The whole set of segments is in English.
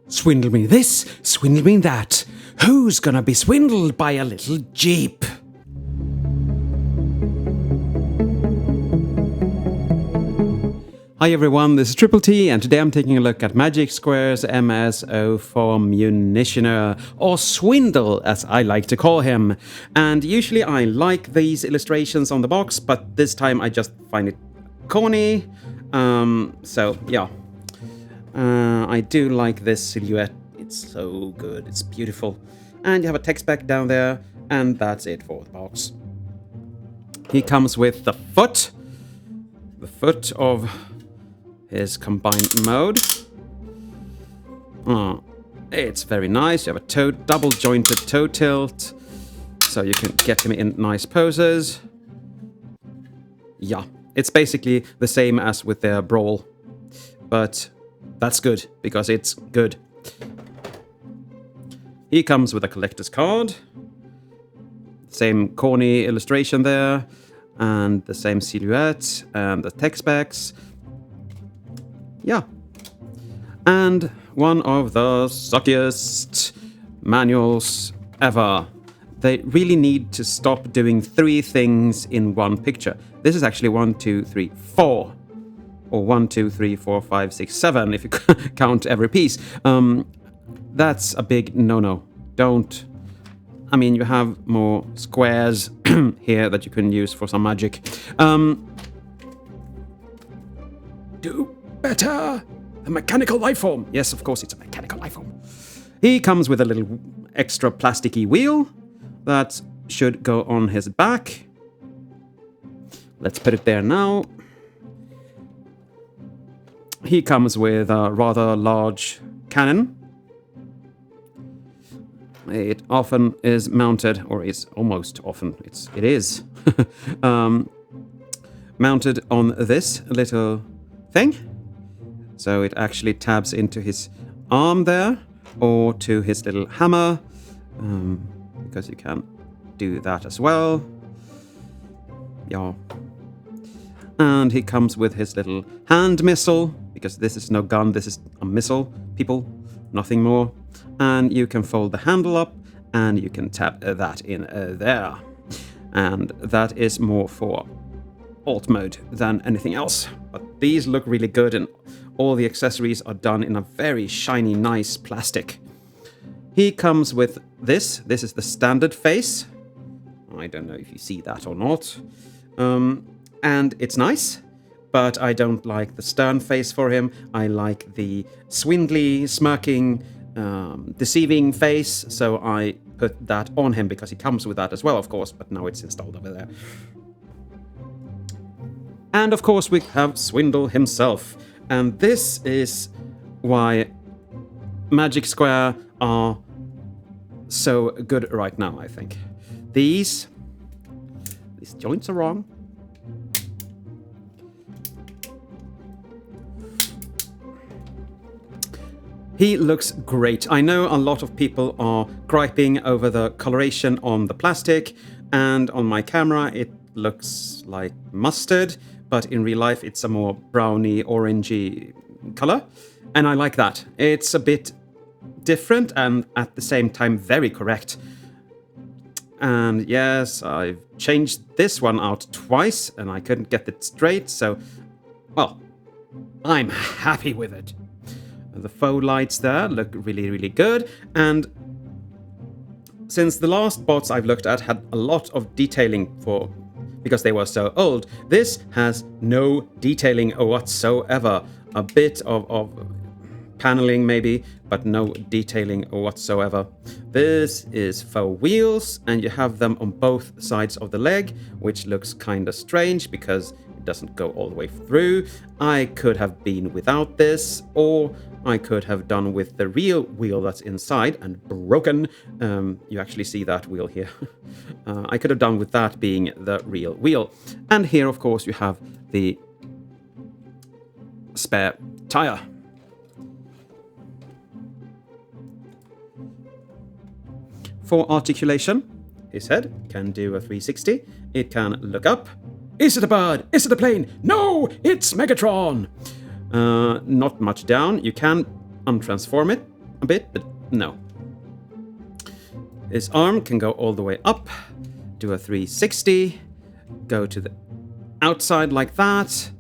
Swindle me this, swindle me that. Who's gonna be swindled by a little Jeep? Hi everyone, this is Triple T, and today I'm taking a look at Magic Square's MS-04 Munitioner, or Swindle as I like to call him. And usually I like these illustrations on the box, but this time I just find it corny. I do like this silhouette. It's so good, it's beautiful. And you have a text back down there, and that's it for the box. He comes with the foot of his combined mode. It's very nice. You have a double jointed toe tilt, so you can get him in nice poses. Yeah, it's basically the same as with their Brawl, but that's good because it's good. He comes with a collector's card, same corny illustration there, and the same silhouette and the text specs. Yeah. And one of the suckiest manuals ever. They really need to stop doing 3 things in one picture. This is actually 1, 2, 3, 4. Or 1, 2, 3, 4, 5, 6, 7 if you count every piece. That's a big no-no. Don't. I mean, you have more squares here that you can use for some magic. Do better! A mechanical life form! Yes, of course, it's a mechanical life form. He comes with a little extra plasticky wheel that should go on his back. Let's put it there now. He comes with a rather large cannon. It often is mounted, or is almost often, it is mounted on this little thing. So it actually tabs into his arm there, or to his little hammer, because you can do that as well. Yeah. And he comes with his little hand missile, because this is no gun, this is a missile, people, nothing more. And you can fold the handle up, and you can tap that in there. And that is more for alt mode than anything else. But these look really good, and all the accessories are done in a very shiny, nice plastic. He comes with this. This is the standard face. I don't know if you see that or not. And it's nice, but I don't like the stern face for him. I like the swindly, smirking, deceiving face, so I put that on him because he comes with that as well, of course, but now it's installed over there. And of course we have Swindle himself, and this is why Magic Square are so good right now, I think. These joints are wrong. He looks great. I know a lot of people are griping over the coloration on the plastic, and on my camera it looks like mustard, but in real life it's a more browny, orangey color, and I like that. It's a bit different and at the same time very correct. And yes, I've changed this one out twice and I couldn't get it straight, so, well, I'm happy with it. The faux lights there look really, really good, and since the last bots I've looked at had a lot of detailing because they were so old, this has no detailing whatsoever. A bit of paneling maybe, but no detailing whatsoever. This is faux wheels, and you have them on both sides of the leg, which looks kinda strange because it doesn't go all the way through. I could have been without this, or I could have done with the real wheel that's inside and broken. You actually see that wheel here. I could have done with that being the real wheel. And here, of course, you have the spare tire. For articulation, his head can do a 360. It can look up. Is it a bird? Is it a plane? No, it's Megatron! Not much down. You can untransform it, a bit, but no. His arm can go all the way up, do a 360, go to the outside like that.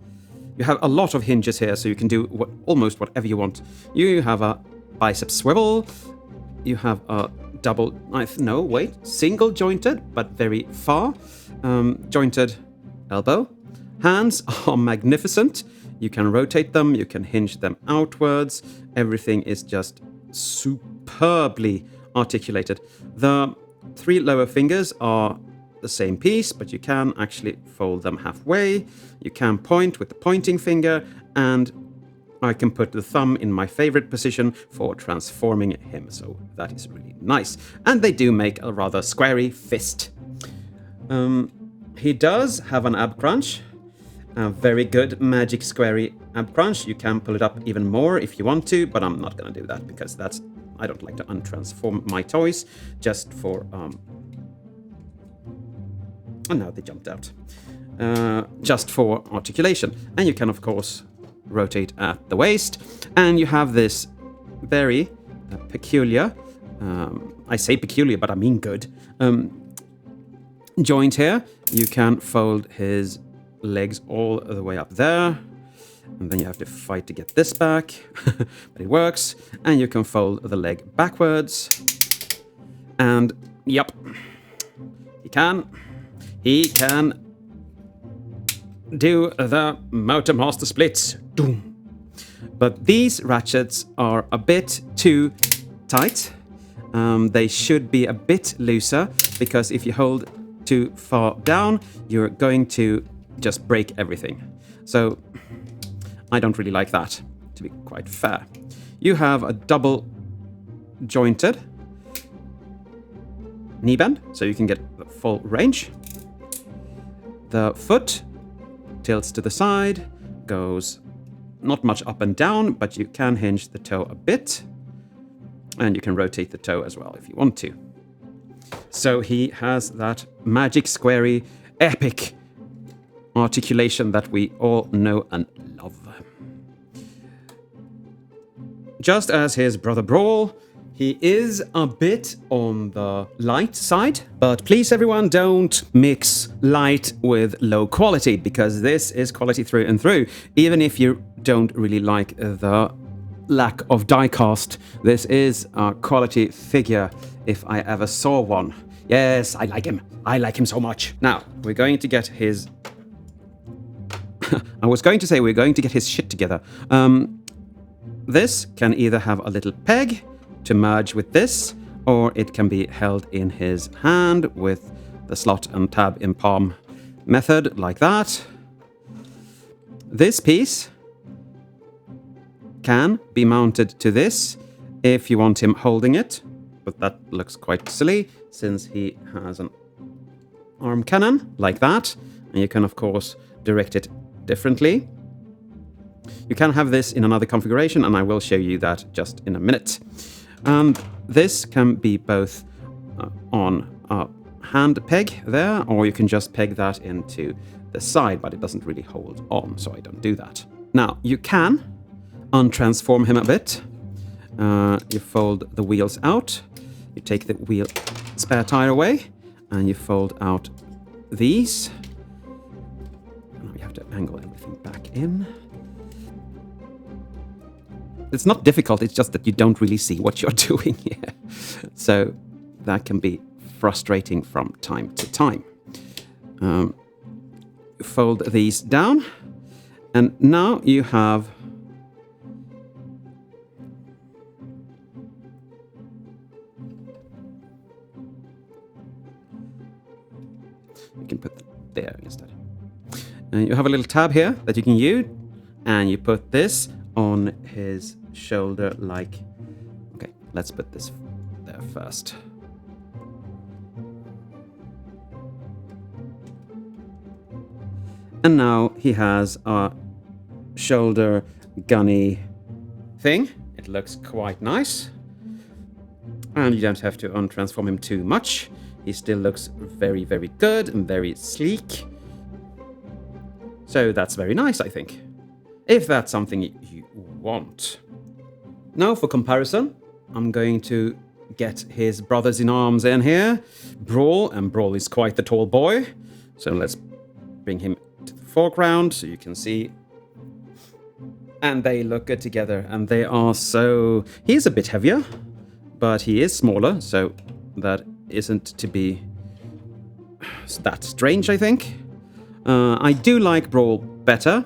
You have a lot of hinges here, so you can do almost whatever you want. You have a bicep swivel. You have a single jointed, but very far jointed elbow. Hands are magnificent. You can rotate them, you can hinge them outwards. Everything is just superbly articulated. The 3 lower fingers are the same piece, but you can actually fold them halfway. You can point with the pointing finger, and I can put the thumb in my favorite position for transforming him, so that is really nice. And they do make a rather squarey fist. He does have an ab crunch, a very good magic squarey ab crunch. You can pull it up even more if you want to, but I'm not going to do that because I don't like to untransform my toys just for... Oh, now they jumped out. Just for articulation. And you can, of course, rotate at the waist. And you have this very peculiar, I say peculiar, but I mean good, joint here. You can fold his legs all the way up there. And then you have to fight to get this back. But it works. And you can fold the leg backwards. And, yep, he can do the Motor Master splits. Doom. But these ratchets are a bit too tight. They should be a bit looser, because if you hold too far down, you're going to just break everything. So I don't really like that, to be quite fair. You have a double jointed knee bend, so you can get the full range. The foot tilts to the side, goes not much up and down, but you can hinge the toe a bit. And you can rotate the toe as well if you want to. So he has that magic, squarey, epic articulation that we all know and love. Just as his brother Brawl, he is a bit on the light side, but please everyone, don't mix light with low quality, because this is quality through and through. Even if you don't really like the lack of die cast, this is a quality figure if I ever saw one. Yes, I like him. I like him so much. Now, we're going to get his... I was going to say we're going to get his shit together. This can either have a little peg to merge with this, or it can be held in his hand with the slot and tab in palm method, like that. This piece can be mounted to this if you want him holding it, but that looks quite silly since he has an arm cannon like that, and you can of course direct it differently. You can have this in another configuration, and I will show you that just in a minute. And this can be both on a hand peg there, or you can just peg that into the side, but it doesn't really hold on, so I don't do that. Now, you can untransform him a bit. You fold the wheels out, you take the wheel spare tire away, and you fold out these. Now we have to angle everything back in. It's not difficult, it's just that you don't really see what you're doing here. So that can be frustrating from time to time. Fold these down, and now you have you can put them there instead. And you have a little tab here that you can use, and you put this on his shoulder like... Okay, let's put this there first. And now he has a shoulder gunny thing. It looks quite nice. And you don't have to untransform him too much. He still looks very, very good and very sleek. So that's very nice, I think. If that's something you want. Now for comparison, I'm going to get his brothers-in-arms in here. Brawl, and Brawl is quite the tall boy. So let's bring him to the foreground so you can see. And they look good together, and they are so... He's a bit heavier, but he is smaller, so that isn't to be that strange, I think. I do like Brawl better,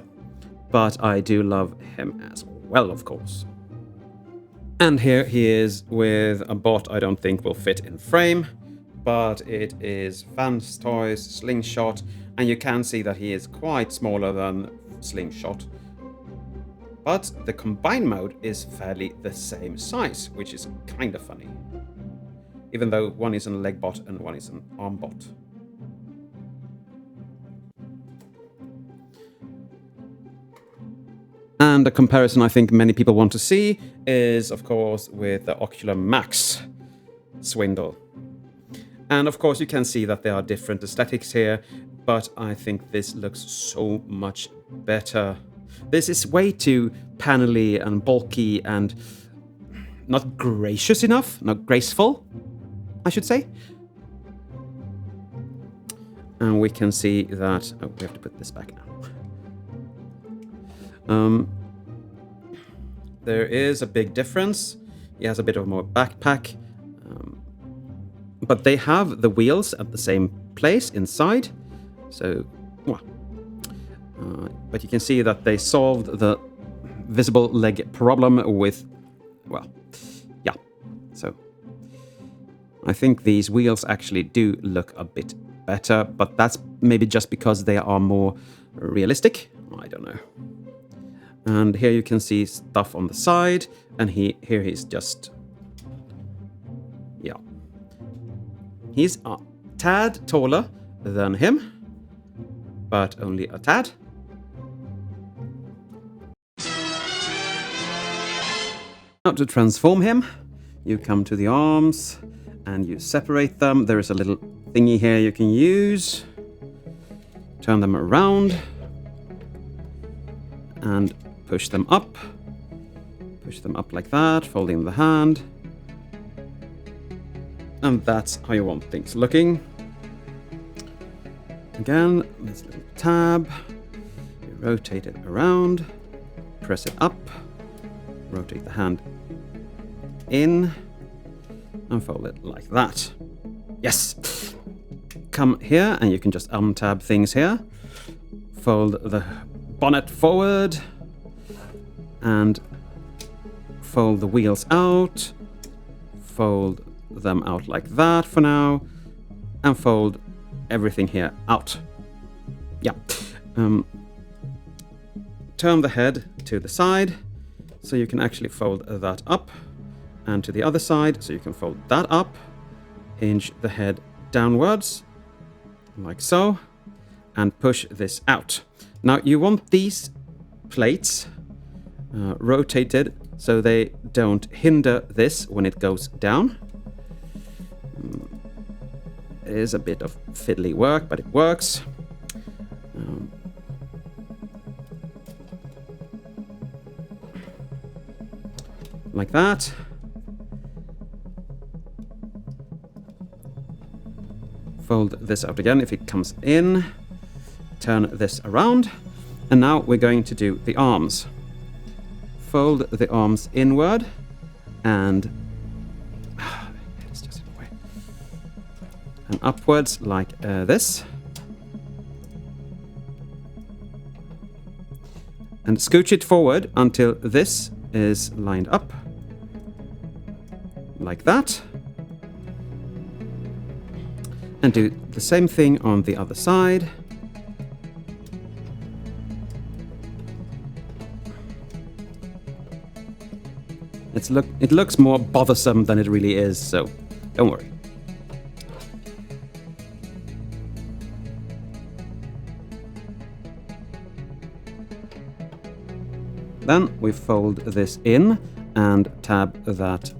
but I do love him as well, of course. And here he is with a bot I don't think will fit in frame, but it is Fans Toys Slingshot, and you can see that he is quite smaller than Slingshot. But the combined mode is fairly the same size, which is kind of funny. Even though one is a leg bot and one is an arm bot. And a comparison I think many people want to see is, of course, with the Ocular Max Swindle. And of course you can see that there are different aesthetics here, but I think this looks so much better. This is way too panely and bulky and not gracious enough, not graceful, I should say. And we can see that... Oh, we have to put this back now. There is a big difference. He has a bit of more backpack. But they have the wheels at the same place inside. So, well. But you can see that they solved the visible leg problem with, well, yeah. So, I think these wheels actually do look a bit better, but that's maybe just because they are more realistic. I don't know. And here you can see stuff on the side, and here he's just, yeah. He's a tad taller than him, but only a tad. Now to transform him, you come to the arms and you separate them. There is a little thingy here you can use. Turn them around and push them up. Push them up like that, folding the hand. And that's how you want things looking. Again, this little tab. You rotate it around, press it up, rotate the hand in, and fold it like that. Yes! Come here, and you can just untab things here. Fold the bonnet forward, and fold the wheels out. Fold them out like that for now, and fold everything here out. Yeah. Turn the head to the side, so you can actually fold that up, and to the other side, so you can fold that up. Hinge the head downwards, like so, and push this out. Now you want these plates rotated so they don't hinder this when it goes down. It is a bit of fiddly work, but it works. Like that. Fold this out again if it comes in. Turn this around. And now we're going to do the arms. Fold the arms inward and it's just in the way. And upwards like this. And scooch it forward until this is lined up. Like that. And do the same thing on the other side. It looks more bothersome than it really is, so don't worry. Then we fold this in and tab that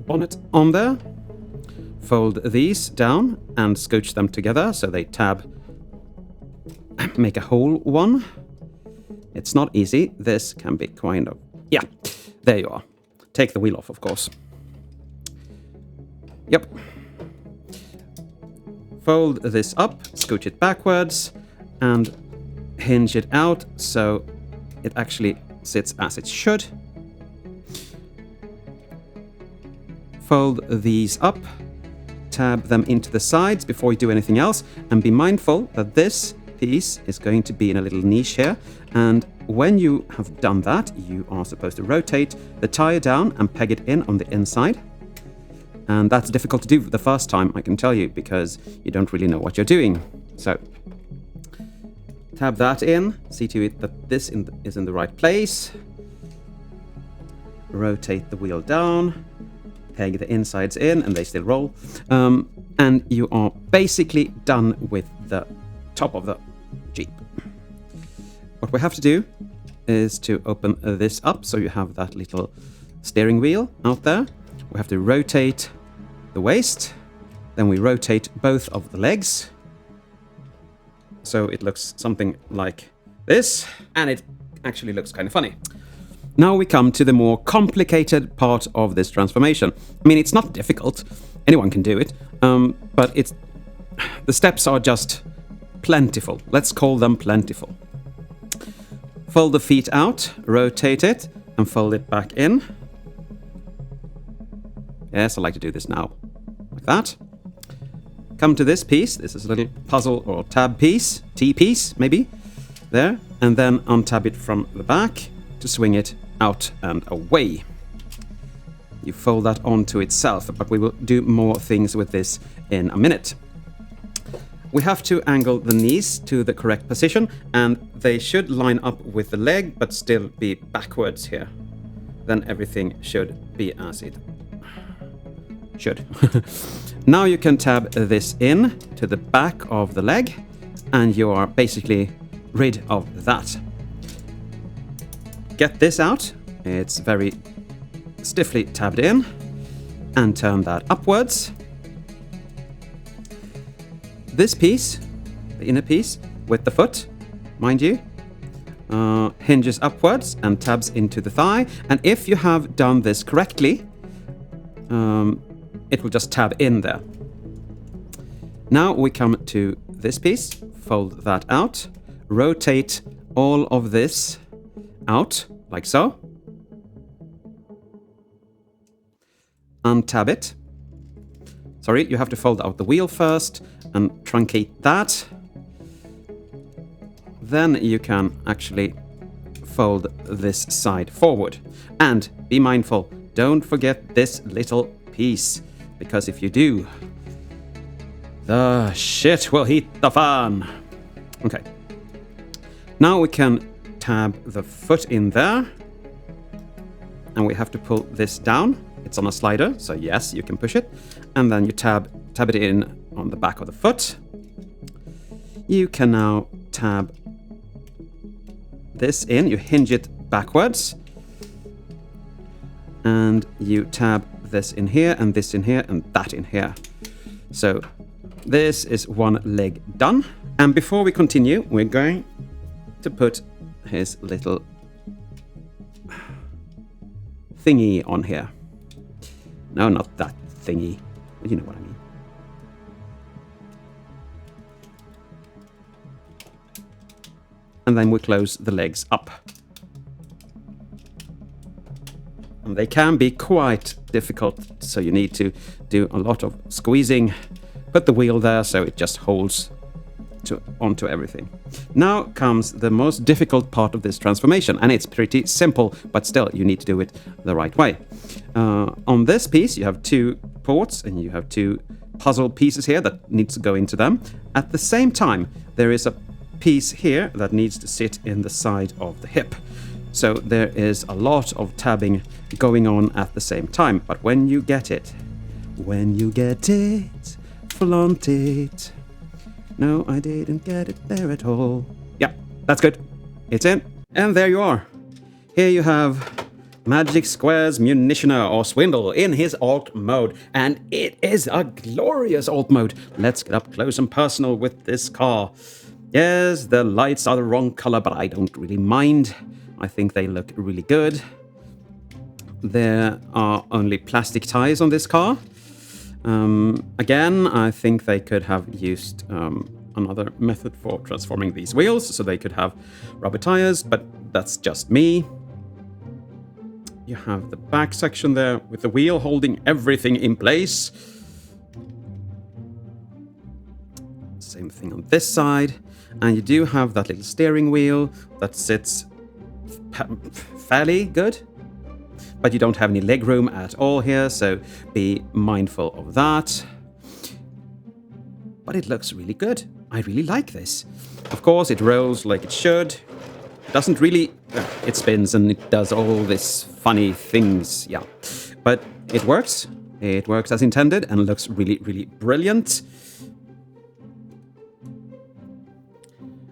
bonnet on there. Fold these down and scooch them together so they tab, make a whole one. It's not easy. This can be kind of, yeah, there you are. take the wheel off, of course. Yep. Fold this up, scooch it backwards, and hinge it out so it actually sits as it should. Fold these up, tab them into the sides before you do anything else, and be mindful that this piece is going to be in a little niche here, and when you have done that, you are supposed to rotate the tire down and peg it in on the inside. And that's difficult to do the first time, I can tell you, because you don't really know what you're doing. So, tab that in, see to it that this is in the right place. Rotate the wheel down, peg the insides in, and they still roll. And you are basically done with the top of the Jeep. What we have to do is to open this up so you have that little steering wheel out there. We have to rotate the waist, then we rotate both of the legs. So it looks something like this, and it actually looks kind of funny. Now we come to the more complicated part of this transformation. I mean, it's not difficult. Anyone can do it, but the steps are just plentiful. Let's call them plentiful. Fold the feet out, rotate it, and fold it back in. Yes, I like to do this now, like that. Come to this piece. This is a little puzzle or tab piece, T-piece maybe, there. And then untab it from the back to swing it out and away. You fold that onto itself, but we will do more things with this in a minute. We have to angle the knees to the correct position, and they should line up with the leg, but still be backwards here. Then everything should be as it should. Now you can tab this in to the back of the leg, and you are basically rid of that. Get this out. It's very stiffly tabbed in, and turn that upwards. This piece, the inner piece, with the foot, mind you, hinges upwards and tabs into the thigh. And if you have done this correctly, it will just tab in there. Now we come to this piece, fold that out, rotate all of this out, like so. Untab it. Sorry, you have to fold out the wheel first and truncate that. Then you can actually fold this side forward. And be mindful, don't forget this little piece, because if you do, the shit will hit the fan. Okay. Now we can tab the foot in there, and we have to pull this down. It's on a slider, so yes, you can push it. And then you tab it in on the back of the foot. You can now tab this in. You hinge it backwards. And you tab this in here, and this in here, and that in here. So this is one leg done. And before we continue, we're going to put his little thingy on here. No, not that thingy. But you know what I mean. And then we close the legs up. And they can be quite difficult, so you need to do a lot of squeezing. Put the wheel there so it just holds onto everything. Now comes the most difficult part of this transformation, and it's pretty simple, but still you need to do it the right way. On this piece you have two ports, and you have two puzzle pieces here that needs to go into them. At the same time, there is a piece here that needs to sit in the side of the hip. So there is a lot of tabbing going on at the same time, but when you get it, flaunt it. No, I didn't get it there at all. Yeah, that's good. It's in. And there you are. Here you have Magic Square's Munitioner or Swindle in his alt mode. And it is a glorious alt mode. Let's get up close and personal with this car. Yes, the lights are the wrong color, but I don't really mind. I think they look really good. there are only plastic tires on this car. Again, I think they could have used another method for transforming these wheels, so they could have rubber tires, but that's just me. You have the back section there with the wheel holding everything in place. Same thing on this side. And you do have that little steering wheel that sits fairly good. But you don't have any leg room at all here, so be mindful of that. But it looks really good. I really like this. Of course, it rolls like it should. It doesn't really... it spins and it does all these funny things, yeah. But it works. It works as intended and looks really, really brilliant.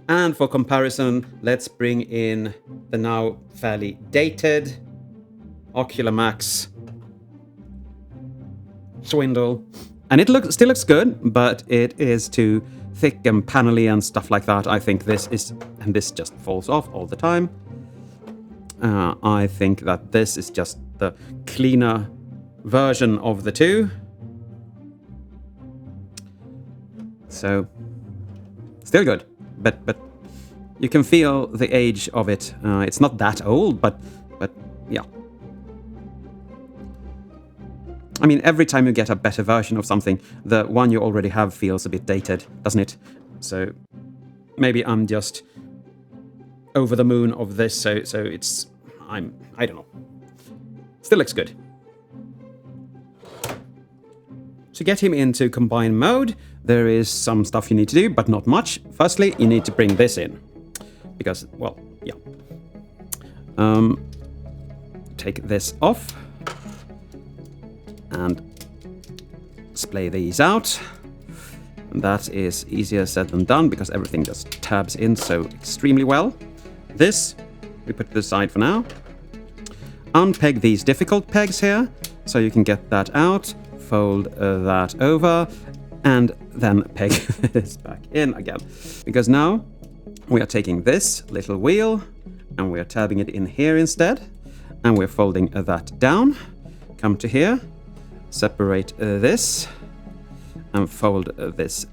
And for comparison, let's bring in the now fairly dated Ocular Max Swindle. And it still looks good, but it is too thick and panely and stuff like that. I think this is... and this just falls off all the time. I think that this is just the cleaner version of the two. So, still good. But you can feel the age of it. It's not that old, but yeah. I mean, every time you get a better version of something, the one you already have feels a bit dated, doesn't it? So maybe I'm just over the moon of this, so it's... I don't know. Still looks good. To get him into combine mode, there is some stuff you need to do, but not much. Firstly, you need to bring this in. Because, well, yeah. Take this off. And splay these out. And that is easier said than done, because everything just tabs in so extremely well. This, we put to the side for now. Unpeg these difficult pegs here, so you can get that out. Fold that over, and then peg this back in again. Because now we are taking this little wheel and we are tabbing it in here instead, and we're folding that down. Come to here, separate this, and fold this.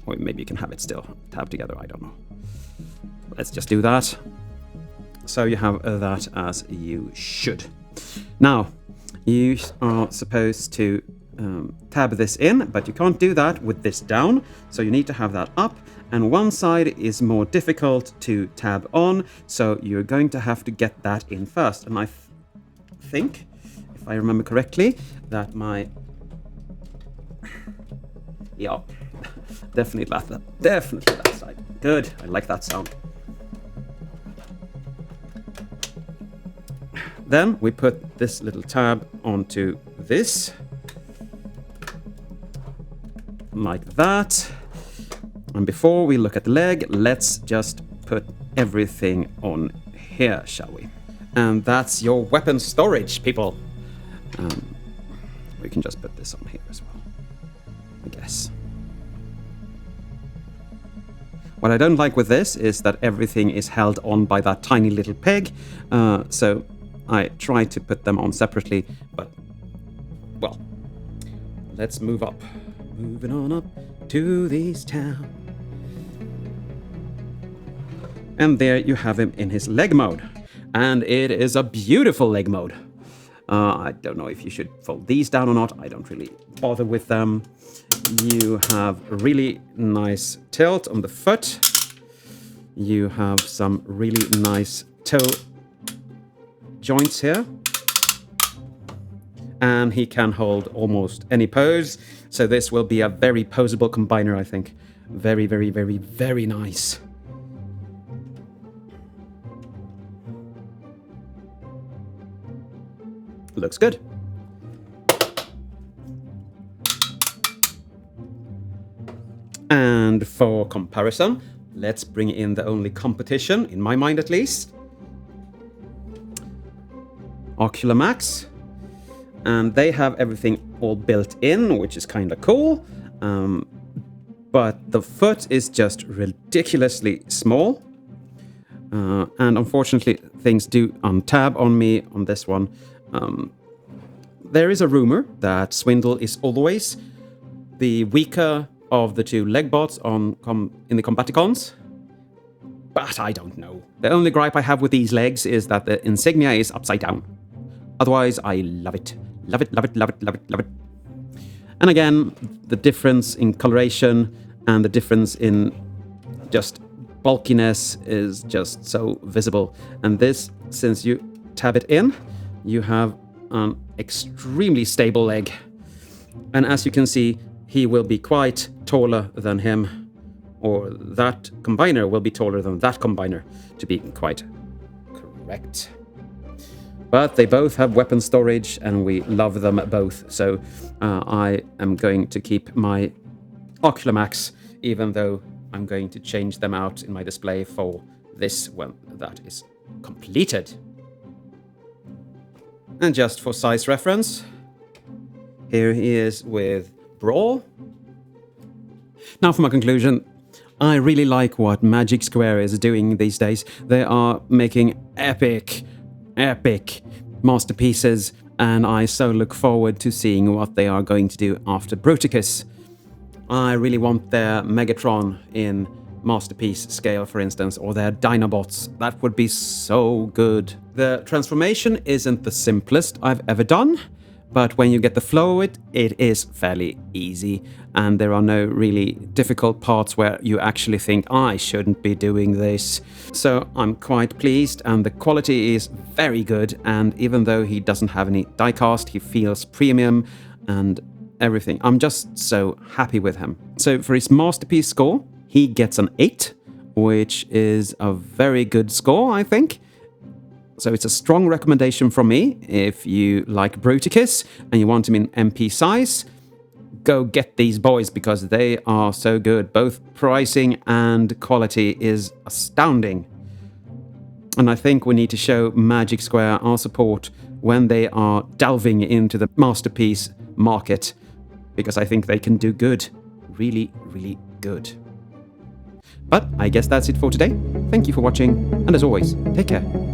Or maybe you can have it still tabbed together, I don't know. Let's just do that. So you have that as you should. Now, you are supposed to tab this in, but you can't do that with this down, so you need to have that up, and one side is more difficult to tab on, so you're going to have to get that in first. And I think, if I remember correctly, that my... yeah, definitely that side. Good, I like that sound. Then we put this little tab onto this. Like that. And before we look at the leg, let's just put everything on here, shall we? And that's your weapon storage, people. We can just put this on here as well, I guess. What I don't like with this is that everything is held on by that tiny little peg. So I try to put them on separately, but, well, let's move up. Moving on up to this town. And there you have him in his leg mode. And it is a beautiful leg mode. I don't know if you should fold these down or not. I don't really bother with them. You have a really nice tilt on the foot. You have some really nice toe joints here. And he can hold almost any pose. So this will be a very poseable combiner, I think. Very, very, very, very nice. Looks good. And for comparison, let's bring in the only competition, in my mind at least. Ocular Max. And they have everything all built in, which is kind of cool. But the foot is just ridiculously small. And unfortunately, things do untab on me on this one. There is a rumor that Swindle is always the weaker of the two leg bots in the Combaticons, but I don't know. The only gripe I have with these legs is that the insignia is upside down. Otherwise, I love it. Love it, love it, love it, love it, love it. And again, the difference in coloration and the difference in just bulkiness is just so visible. And this, since you tab it in, you have an extremely stable leg. And as you can see, he will be quite taller than him, or that combiner will be taller than that combiner, to be quite correct. But they both have weapon storage, and we love them both, so I am going to keep my Oculamax, even though I'm going to change them out in my display for this when that is completed. And just for size reference, here he is with Brawl. Now for my conclusion, I really like what Magic Square is doing these days. They are making epic masterpieces, and I so look forward to seeing what they are going to do after Bruticus. I really want their Megatron in masterpiece scale, for instance, or their Dinobots. That would be so good. The transformation isn't the simplest I've ever done, but when you get the flow of it, it is fairly easy, and there are no really difficult parts where you actually think, I shouldn't be doing this. So I'm quite pleased, and the quality is very good, and even though he doesn't have any diecast, he feels premium and everything. I'm just so happy with him. So for his masterpiece score, he gets an 8, which is a very good score, I think. So it's a strong recommendation from me. If you like Bruticus and you want him in MP size, go get these boys because they are so good. Both pricing and quality is astounding. And I think we need to show Magic Square our support when they are delving into the masterpiece market, because I think they can do good. Really, really good. But I guess that's it for today. Thank you for watching, and as always, take care.